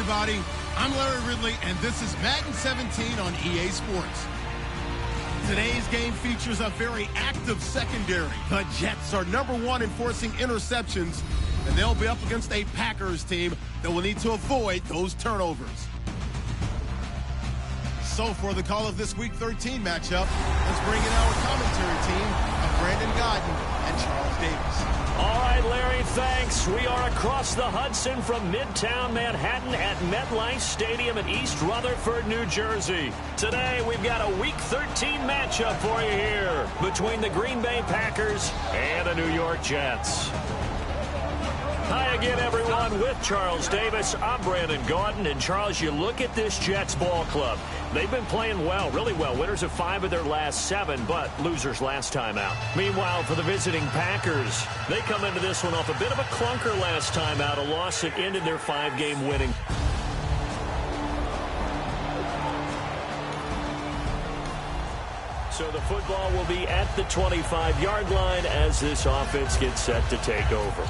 everybody. I'm Larry Ridley, and this is Madden 17 on EA Sports. Today's game features a very active secondary. The Jets are #1 in forcing interceptions, and they'll be up against a Packers team that will need to avoid those turnovers. So for the call of this Week 13 matchup, let's bring in our commentary team of Brandon Godden and Charles Davis. All right, Larry, thanks. We are across the Hudson from Midtown Manhattan at MetLife Stadium in East Rutherford, New Jersey. Today, we've got a Week 13 matchup for you here between the Green Bay Packers and the New York Jets. Hi again, everyone. With Charles Davis, I'm Brandon Gaudin. And, Charles, you look at this Jets ball club. They've been playing well, really well. Winners of 5 of their last 7, but losers last time out. Meanwhile, for the visiting Packers, they come into this one off a bit of a clunker last time out, a loss that ended their 5-game winning. So the football will be at the 25-yard line as this offense gets set to take over.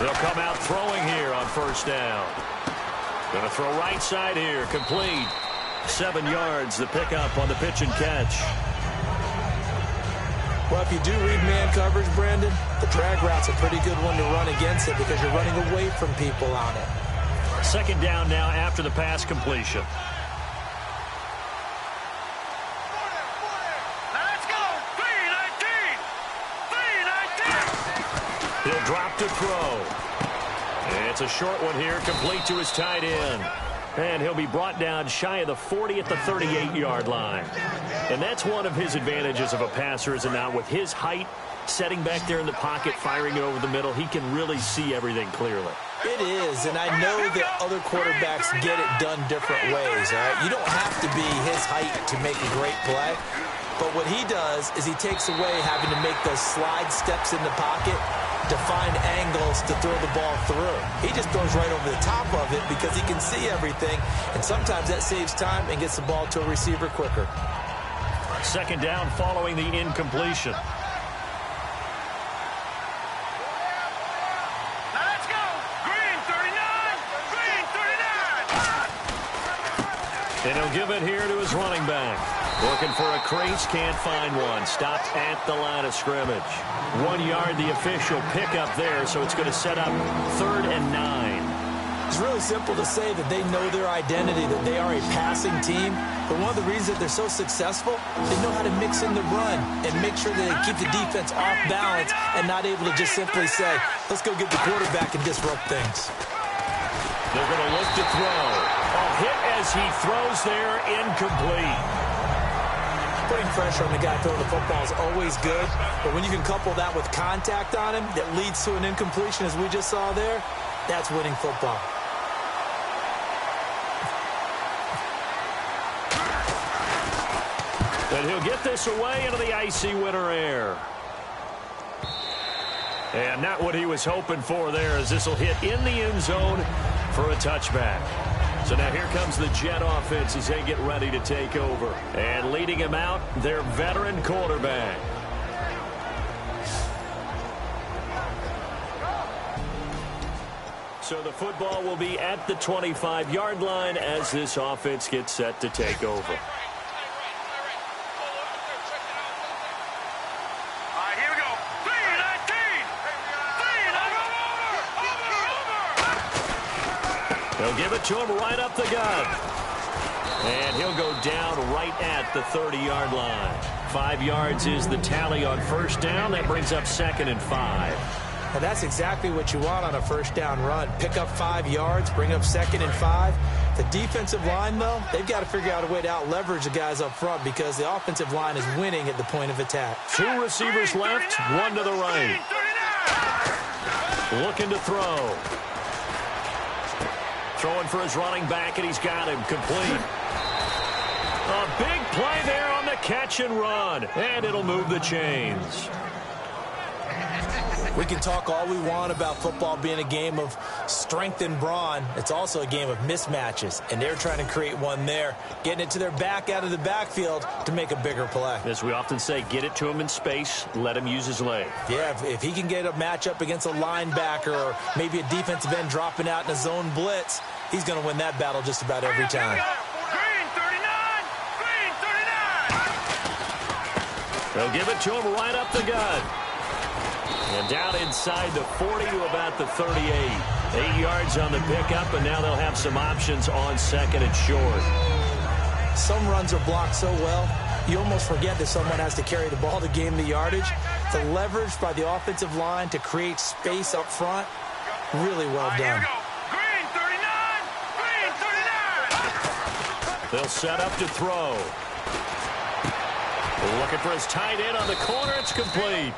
They'll come out throwing here on first down. Going to throw right side here, complete. 7 yards, the pickup on the pitch and catch. Well, if you do read man coverage, Brandon, the drag route's a pretty good one to run against it because you're running away from people on it. 2nd down now after the pass completion. He'll drop to throw. It's a short one here, complete to his tight end. And he'll be brought down shy of the 40 at the 38-yard line. And that's one of his advantages of a passer, is it not? With his height, setting back there in the pocket, firing it over the middle, he can really see everything clearly. It is, and I know that other quarterbacks get it done different ways, all right? You don't have to be his height to make a great play. But what he does is he takes away having to make those slide steps in the pocket to find angles to throw the ball through. He just throws right over the top of it because he can see everything, and sometimes that saves time and gets the ball to a receiver quicker. 2nd down following the incompletion. Let's go! Green 39! Green 39! And he'll give it here to his running back. Looking for a crease, can't find one. Stopped at the line of scrimmage. 1 yard, the official pickup there, so it's going to set up 3rd and 9. It's really simple to say that they know their identity, that they are a passing team. But one of the reasons that they're so successful, they know how to mix in the run and make sure that they keep the defense off balance and not able to just simply say, let's go get the quarterback and disrupt things. They're going to look to throw. A hit as he throws there, incomplete. Putting pressure on the guy throwing the football is always good, but when you can couple that with contact on him that leads to an incompletion, as we just saw there, that's winning football. And he'll get this away into the icy winter air. And not what he was hoping for there, as this will hit in the end zone for a touchback. So now here comes the Jet offense as they get ready to take over. And leading him out, their veteran quarterback. So the football will be at the 25-yard line as this offense gets set to take over. They'll give it to him right up the gut. And he'll go down right at the 30-yard line. 5 yards is the tally on first down. That brings up 2nd and 5. And that's exactly what you want on a first down run. Pick up 5 yards, bring up 2nd and 5. The defensive line, though, they've got to figure out a way to out-leverage the guys up front because the offensive line is winning at the point of attack. 2 receivers left, 1 to the right. Looking to throw. Throwing for his running back, and he's got him complete. A big play there on the catch and run, and it'll move the chains. We can talk all we want about football being a game of strength and brawn. It's also a game of mismatches, and they're trying to create one there, getting it to their back out of the backfield to make a bigger play. As we often say, get it to him in space, let him use his leg. Yeah, if he can get a matchup against a linebacker or maybe a defensive end dropping out in a zone blitz, he's going to win that battle just about every time. Green 39! Green 39! They'll give it to him right up the gut. And down inside the 40 to about the 38. 8 yards on the pickup, and now they'll have some options on second and short. Some runs are blocked so well, you almost forget that someone has to carry the ball to gain the yardage. The leverage by the offensive line to create space up front, really well done. Green 39! Green 39! They'll set up to throw. Looking for his tight end on the corner. It's complete.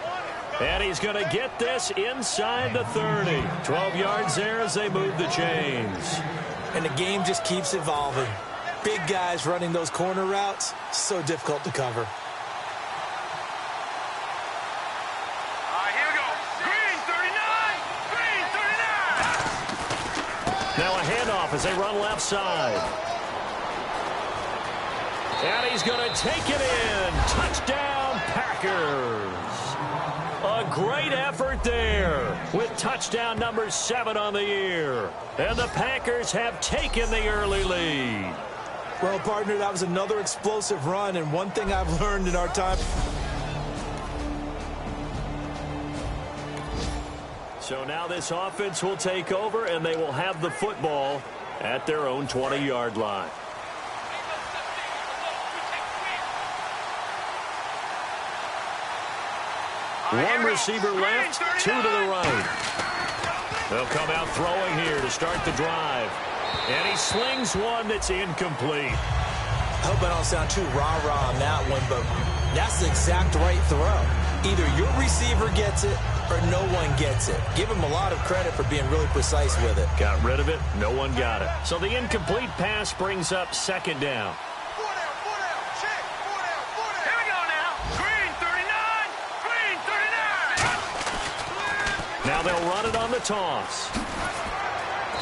And he's going to get this inside the 30. 12 yards there as they move the chains. And the game just keeps evolving. Big guys running those corner routes, so difficult to cover. Here we go. Green 39! Green 39! Now a handoff as they run left side. And he's going to take it in. Touchdown, Packers. A great effort there with touchdown number 7 on the year. And the Packers have taken the early lead. Well, partner, that was another explosive run, and one thing I've learned in our time. So now this offense will take over, and they will have the football at their own 20-yard line. One receiver left, 2 to the right. They'll come out throwing here to start the drive. And he slings one that's incomplete. I hope I don't sound too rah-rah on that one, but that's the exact right throw. Either your receiver gets it or no one gets it. Give him a lot of credit for being really precise with it. Got rid of it. No one got it. So the incomplete pass brings up second down. Now they'll run it on the toss.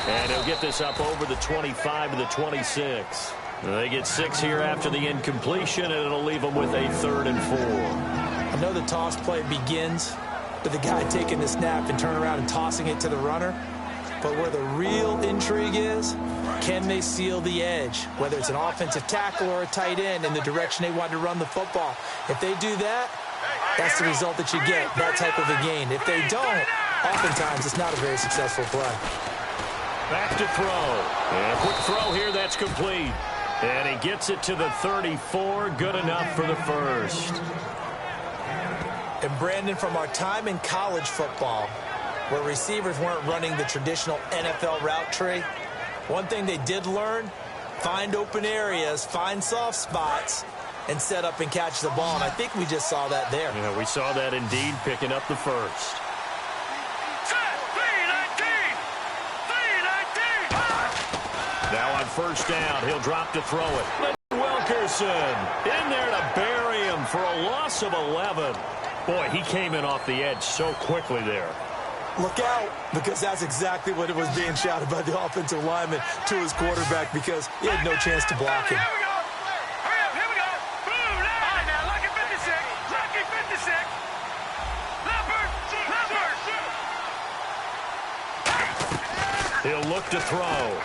And he'll get this up over the 25 to the 26. They get 6 here after the incompletion, and it'll leave them with a 3rd and 4. I know the toss play begins with the guy taking the snap and turning around and tossing it to the runner. But where the real intrigue is, can they seal the edge? Whether it's an offensive tackle or a tight end in the direction they want to run the football. If they do that, that's the result that you get, that type of a gain. If they don't, oftentimes it's not a very successful play. Back to throw. And a quick throw here, that's complete. And he gets it to the 34, good enough for the first. And Brandon, from our time in college football, where receivers weren't running the traditional NFL route tree, one thing they did learn, find open areas, find soft spots, and set up and catch the ball. And I think we just saw that there. Yeah, we saw that indeed, picking up the first. Now on first down, he'll drop to throw it. Wilkerson in there to bury him for a loss of 11. Boy, he came in off the edge so quickly there. Look out, because that's exactly what it was being shouted by the offensive lineman to his quarterback, because he had no chance to block him. He'll look to throw.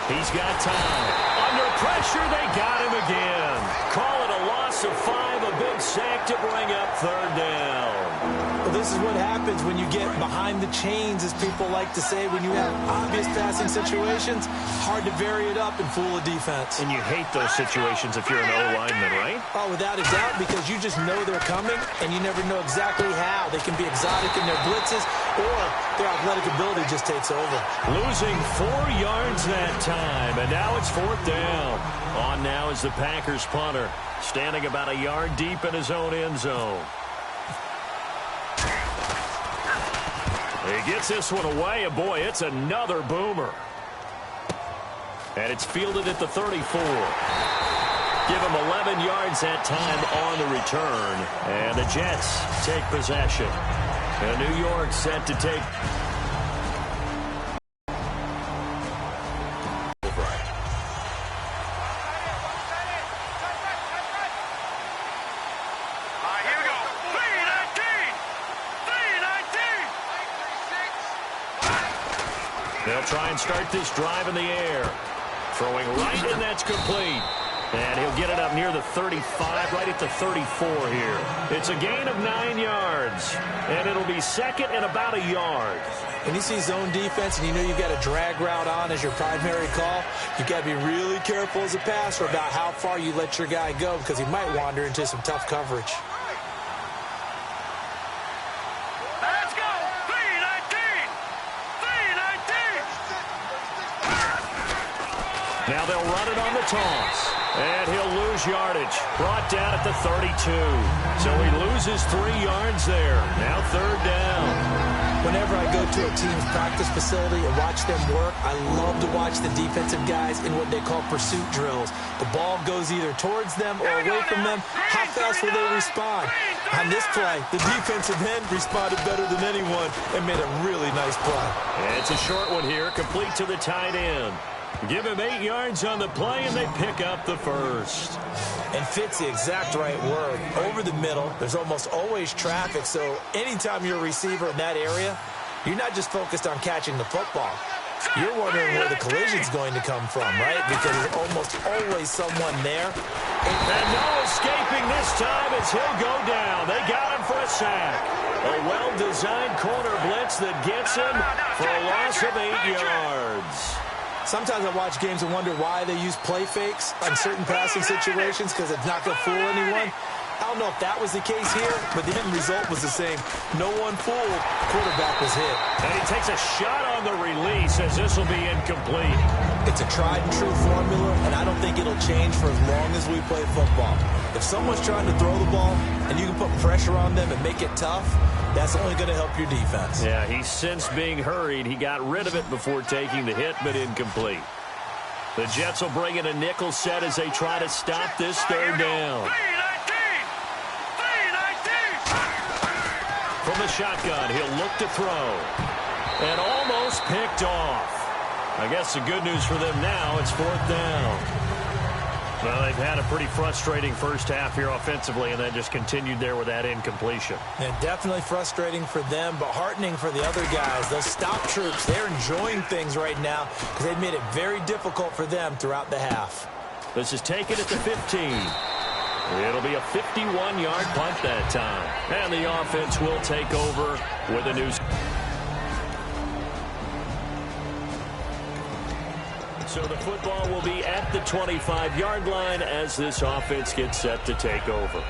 He's got time. Under pressure, they got him again. Call it a loss of 5, a big sack to bring up 3rd down. Well, this is what happens when you get behind the chains, as people like to say. When you have obvious passing situations, hard to vary it up and fool a defense. And you hate those situations if you're an O-lineman, right? Oh, without a doubt, because you just know they're coming, and you never know exactly how. They can be exotic in their blitzes, or their athletic ability just takes over. Losing 4 yards that time, and now it's 4th down. On now is the Packers punter, standing about a yard deep in his own end zone. He gets this one away, and boy, it's another boomer. And it's fielded at the 34. Give him 11 yards that time on the return, and the Jets take possession. And New York set to take. They'll try and start this drive in the air. Throwing right, and that's complete. And he'll get it up near the 35, right at the 34 here. It's a gain of 9 yards. And it'll be second and about a yard. When you see zone defense and you know you've got a drag route on as your primary call, you've got to be really careful as a passer about how far you let your guy go because he might wander into some tough coverage. Let's go! 3-19! Now they'll run it on the toss. And he'll lose yardage. Brought down at the 32. So he loses 3 yards there. Now third down. Whenever I go to a team's practice facility and watch them work, I love to watch the defensive guys in what they call pursuit drills. The ball goes either towards them or away from them. How fast will they respond? On this play, the defensive end responded better than anyone and made a really nice play. And it's a short one here, complete to the tight end. Give him 8 yards on the play, and they pick up the first. And fit's the exact right word. Over the middle, there's almost always traffic, so anytime you're a receiver in that area, you're not just focused on catching the football. You're wondering where the collision's going to come from, right? Because there's almost always someone there. And no escaping this time as he'll go down. They got him for a sack. A well-designed corner blitz that gets him for a loss of 8 yards. Sometimes I watch games and wonder why they use play fakes on certain passing situations because it's not going to fool anyone. I don't know if that was the case here, but the end result was the same. No one fooled. Quarterback was hit. And he takes a shot on the release as this will be incomplete. It's a tried-and-true formula, and I don't think it'll change for as long as we play football. If someone's trying to throw the ball and you can put pressure on them and make it tough, that's only going to help your defense. Yeah, he's since being hurried. He got rid of it before taking the hit, but incomplete. The Jets will bring in a nickel set as they try to stop this third down. From the shotgun, he'll look to throw. And almost picked off. I guess the good news for them now, it's fourth down. Well, they've had a pretty frustrating first half here offensively, and then just continued there with that incompletion. And definitely frustrating for them, but heartening for the other guys. Those stop troops, they're enjoying things right now because they've made it very difficult for them throughout the half. This is taken at the 15. It'll be a 51-yard punt that time. And the offense will take over with a new. So the football will be at the 25-yard line as this offense gets set to take over.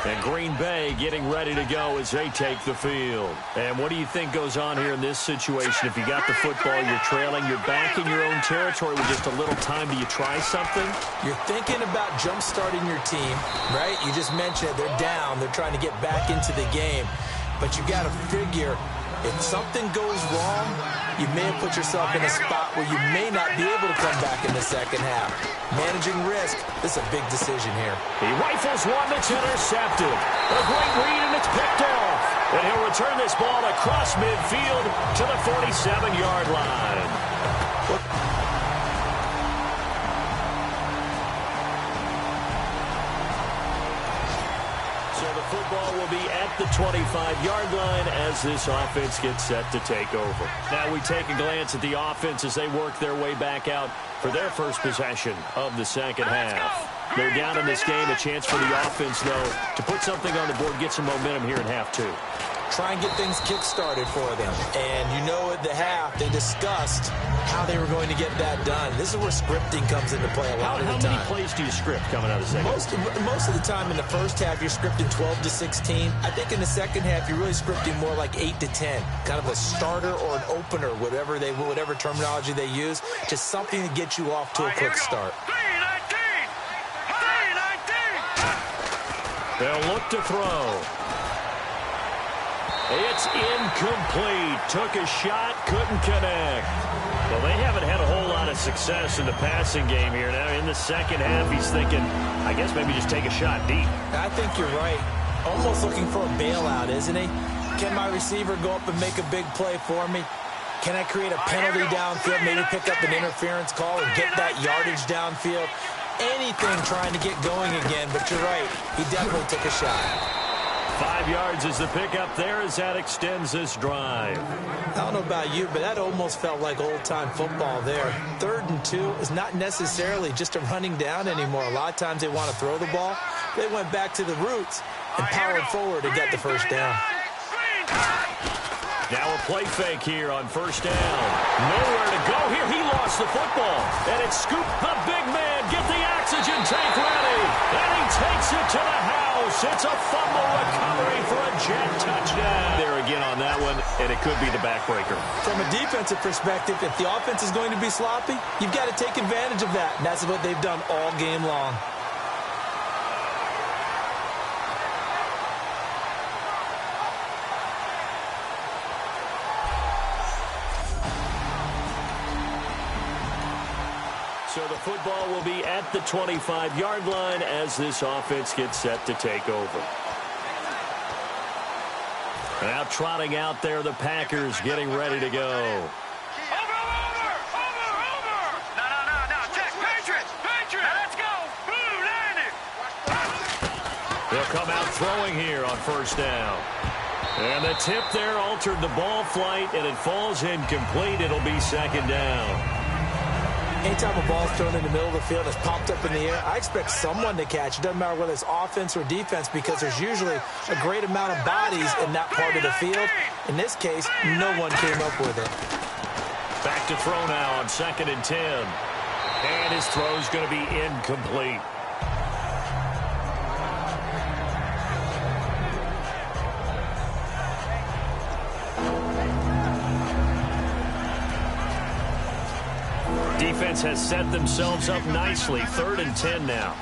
And Green Bay getting ready to go as they take the field. And what do you think goes on here in this situation? If you got the football, you're trailing, you're back in your own territory with just a little time. Do you try something? You're thinking about jump-starting your team, right? You just mentioned it. They're down. They're trying to get back into the game. But you got to figure if something goes wrong, you may have put yourself in a spot where you may not be able to come back in the second half. Managing risk, this is a big decision here. He rifles one that's intercepted. A great read, and it's picked off. And he'll return this ball across midfield to the 47-yard line. So the football will be at the 25-yard line as this offense gets set to take over. Now we take a glance at the offense as they work their way back out for their first possession of the second half. They're down in this game. A chance for the offense, though, to put something on the board, get some momentum here in half two. Try and get things kick-started for them. And you know at the half, they discussed how they were going to get that done. This is where scripting comes into play a lot of the time. How many plays do you script coming out of the second? Most of the time in the first half, you're scripting 12 to 16. I think in the second half, you're really scripting more like 8 to 10. Kind of a starter or an opener, whatever terminology they use. Just something to get you off to a quick start. 3-19! They'll look to throw. It's incomplete. Took a shot, couldn't connect. Well, they haven't had a whole lot of success in the passing game here. Now, in the second half, he's thinking, I guess maybe just take a shot deep. I think you're right. Almost looking for a bailout, isn't he? Can my receiver go up and make a big play for me? Can I create a penalty downfield, maybe pick up an interference call and get that yardage downfield? Anything trying to get going again, but you're right. He definitely took a shot. 5 yards is the pickup there as that extends this drive. I don't know about you, but that almost felt like old-time football there. 3rd and 2 is not necessarily just a running down anymore. A lot of times they want to throw the ball. They went back to the roots and powered forward and got the first down. Now a play fake here on first down. Nowhere to go here. He lost the football. And it's scooped. The big man. Get the oxygen tank ready. And he takes it to the house. It's a fumble recovery for a Jet touchdown. There again on that one, and it could be the backbreaker. From a defensive perspective, if the offense is going to be sloppy, you've got to take advantage of that. And that's what they've done all game long. So the football will be at the 25-yard line as this offense gets set to take over. Now trotting out there, the Packers getting ready to go. Over! No. Check. Patriots! Now let's go! Blue, land it! They'll come out throwing here on first down. And the tip there altered the ball flight, and it falls incomplete. It'll be second down. Anytime a ball's thrown in the middle of the field, it's popped up in the air, I expect someone to catch. It doesn't matter whether it's offense or defense because there's usually a great amount of bodies in that part of the field. In this case, no one came up with it. Back to throw now on 2nd and 10. And his throw's going to be incomplete. Defense has set themselves up nicely. 3rd and 10 now.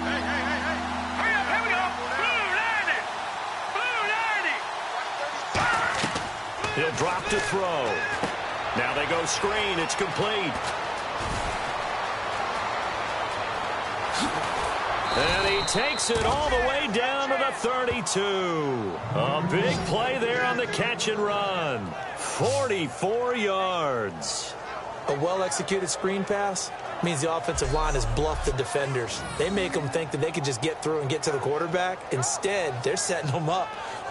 Hey. Hurry up, here we go. Blue, land it. He'll drop to throw. Now they go screen. It's complete. And he takes it all the way down to the 32. A big play there on the catch and run. 44 yards. A well-executed screen pass means the offensive line has bluffed the defenders. They make them think that they could just get through and get to the quarterback. Instead, they're setting them up.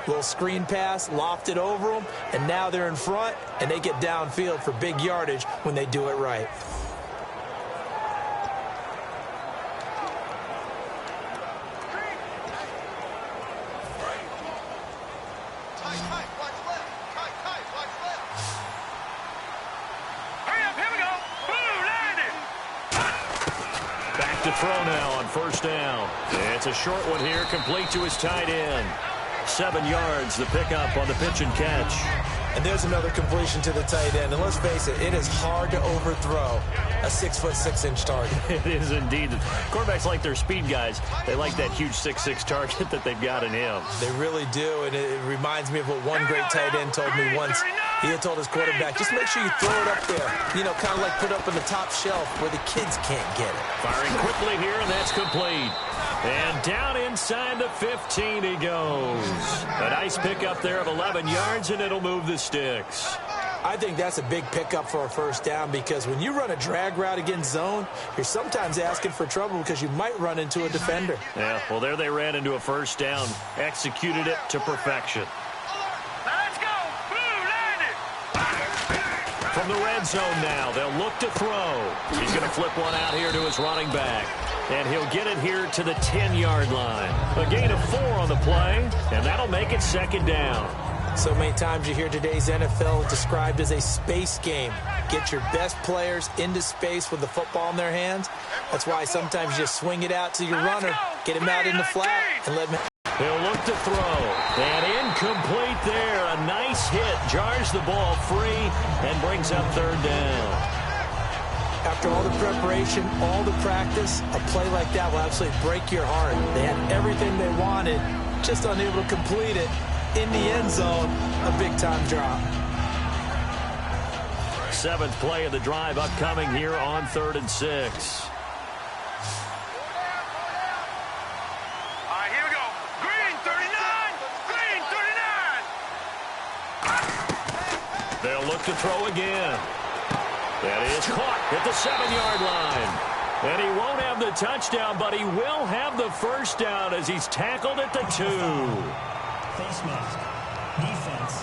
Little screen pass, lofted over them, and now they're in front, and they get downfield for big yardage when they do it right. To throw now on first down. It's a short one here, complete to his tight end. 7 yards, the pickup on the pitch and catch. And there's another completion to the tight end. And let's face it, it is hard to overthrow a 6'6" target. It is indeed. Quarterbacks like their speed guys. They like that huge 6'6" target that they've got in him. They really do, and it reminds me of what one great tight end told me once. He had told his quarterback, just make sure you throw it up there. You know, kind of like put up on the top shelf where the kids can't get it. Firing quickly here, and that's complete. And down inside the 15 he goes. A nice pickup there of 11 yards, and it'll move the sticks. I think that's a big pickup for a first down because when you run a drag route against zone, you're sometimes asking for trouble because you might run into a defender. Yeah, well, there they ran into a first down. Executed it to perfection. Let's go. Blue, land it. From the red zone now, they'll look to throw. He's going to flip one out here to his running back. And he'll get it here to the 10-yard line. A gain of 4 on the play, and that'll make it second down. So many times you hear today's NFL described as a space game. Get your best players into space with the football in their hands. That's why sometimes you just swing it out to your runner, get him out in the flat, and let him... He'll look to throw. And incomplete there. A nice hit. Jars the ball free and brings up 3rd down. After all the preparation, all the practice, a play like that will absolutely break your heart. They had everything they wanted, just unable to complete it. In the end zone, a big-time drop. 7th play of the drive upcoming here on 3rd and 6. All right, here we go. Green, 39. Green, look to throw again. That is caught at the 7-yard line. And he won't have the touchdown, but he will have the first down as he's tackled at the 2. Face mask. Defense.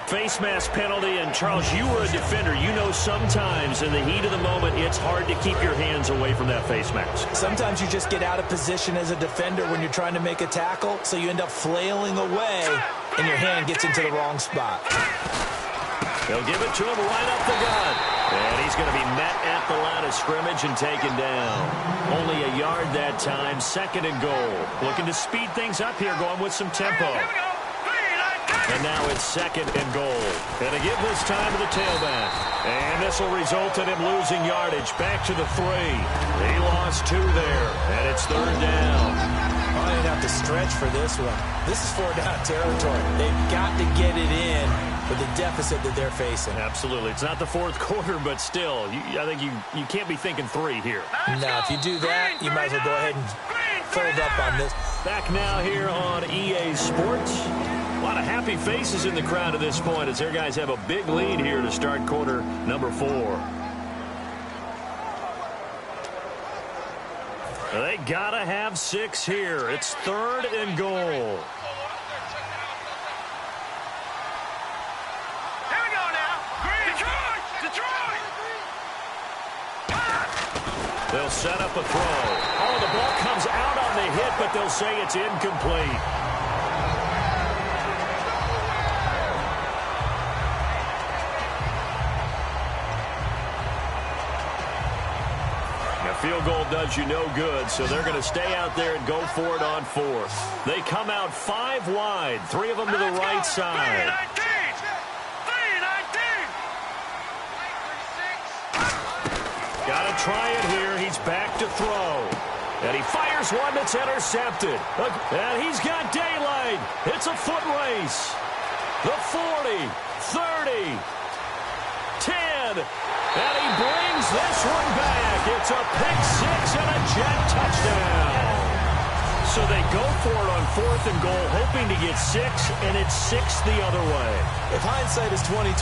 Face mask penalty, and Charles, you were a defender. You know sometimes in the heat of the moment, it's hard to keep your hands away from that face mask. Sometimes you just get out of position as a defender when you're trying to make a tackle, so you end up flailing away, and your hand gets into the wrong spot. They'll give it to him right up the gut. And he's going to be met at the line of scrimmage and taken down. Only a yard that time, 2nd and goal. Looking to speed things up here, going with some tempo. And now it's 2nd and goal. And to give this time to the tailback. And this will result in him losing yardage. Back to the 3. He lost 2 there. And it's 3rd down. I didn't have to stretch for this one. This is 4-down territory. They've got to get it in with the deficit that they're facing. Absolutely. It's not the 4th quarter, but still, I think you can't be thinking 3 here. No, if you do that, you might as well go ahead and fold up on this. Back now here on EA Sports. A lot of happy faces in the crowd at this point as their guys have a big lead here to start quarter number 4. They gotta have 6 here. It's 3rd and goal. They'll set up a throw. Oh, the ball comes out on the hit, but they'll say it's incomplete. A field goal does you no good, so they're going to stay out there and go for it on 4th. They come out 5 wide, 3 of them to the right side. Got to try it here. He's back to throw. And he fires one that's intercepted. And he's got daylight. It's a foot race. The 40, 30, 10. And he brings this one back. It's a pick 6 and a jet touchdown. So they go for it on 4th and goal, hoping to get 6, and it's 6 the other way. If hindsight is 20.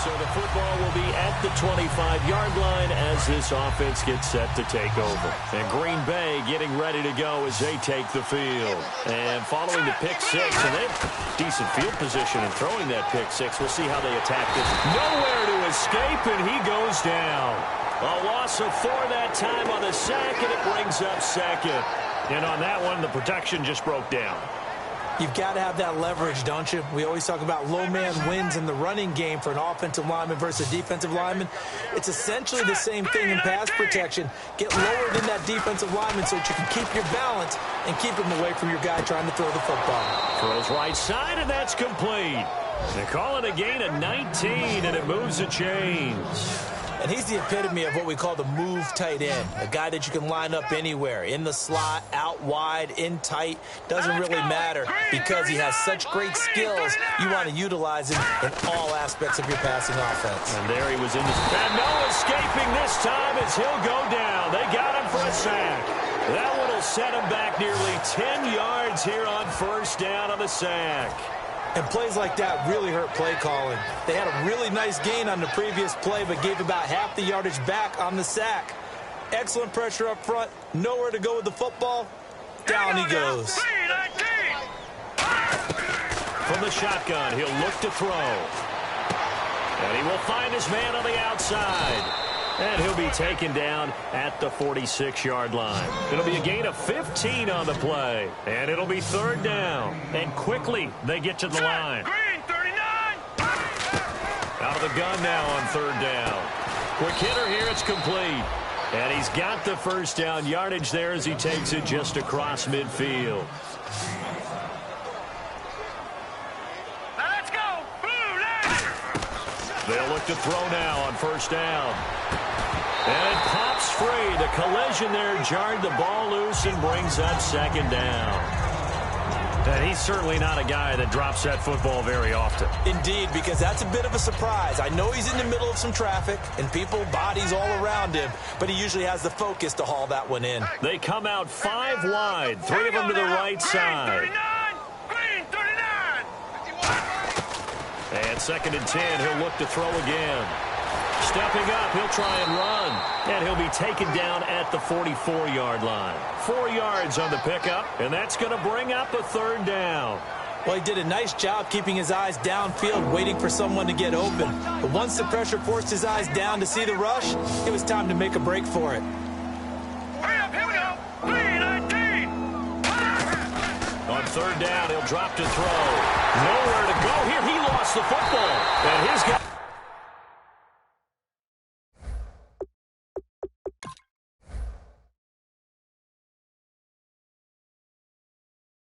So the football will be at the 25-yard line as this offense gets set to take over. And Green Bay getting ready to go as they take the field. And following the pick 6, and they have decent field position in throwing that pick 6. We'll see how they attack this. Nowhere to escape, and he goes down. A loss of 4 that time on the sack, and it brings up 2nd. And on that one, the protection just broke down. You've got to have that leverage, don't you? We always talk about low man wins in the running game for an offensive lineman versus a defensive lineman. It's essentially the same thing in pass protection. Get lower than that defensive lineman so that you can keep your balance and keep him away from your guy trying to throw the football. Throws right side, and that's complete. They call it a gain of 19, and it moves the chains. And he's the epitome of what we call the move tight end, a guy that you can line up anywhere, in the slot, out wide, in tight, doesn't really matter because he has such great skills. You want to utilize him in all aspects of your passing offense. And there he was in the... And no escaping this time as he'll go down. They got him for a sack. That one will set him back nearly 10 yards here on 1st down on the sack. And plays like that really hurt play calling. They had a really nice gain on the previous play, but gave about half the yardage back on the sack. Excellent pressure up front. Nowhere to go with the football. Down he goes. From the shotgun, he'll look to throw. And he will find his man on the outside. And he'll be taken down at the 46-yard line. It'll be a gain of 15 on the play. And it'll be 3rd down. And quickly, they get to the line. Green, 39. Out of the gun now on 3rd down. Quick hitter here, it's complete. And he's got the 1st down yardage there as he takes it just across midfield. Now let's go. Blue line. They'll look to throw now on 1st down. And it pops free. The collision there jarred the ball loose and brings up 2nd down. And he's certainly not a guy that drops that football very often. Indeed, because that's a bit of a surprise. I know he's in the middle of some traffic and people, bodies all around him, but he usually has the focus to haul that one in. They come out 5 wide, 3 of them to the right side. At 2nd and 10, he'll look to throw again. Stepping up, he'll try and run. And he'll be taken down at the 44-yard line. 4 yards on the pickup, and that's going to bring up a 3rd down. Well, he did a nice job keeping his eyes downfield, waiting for someone to get open. But once the pressure forced his eyes down to see the rush, it was time to make a break for it. Hurry up, here we go. 3:19. On 3rd down, he'll drop to throw. Nowhere to go here. He lost the football.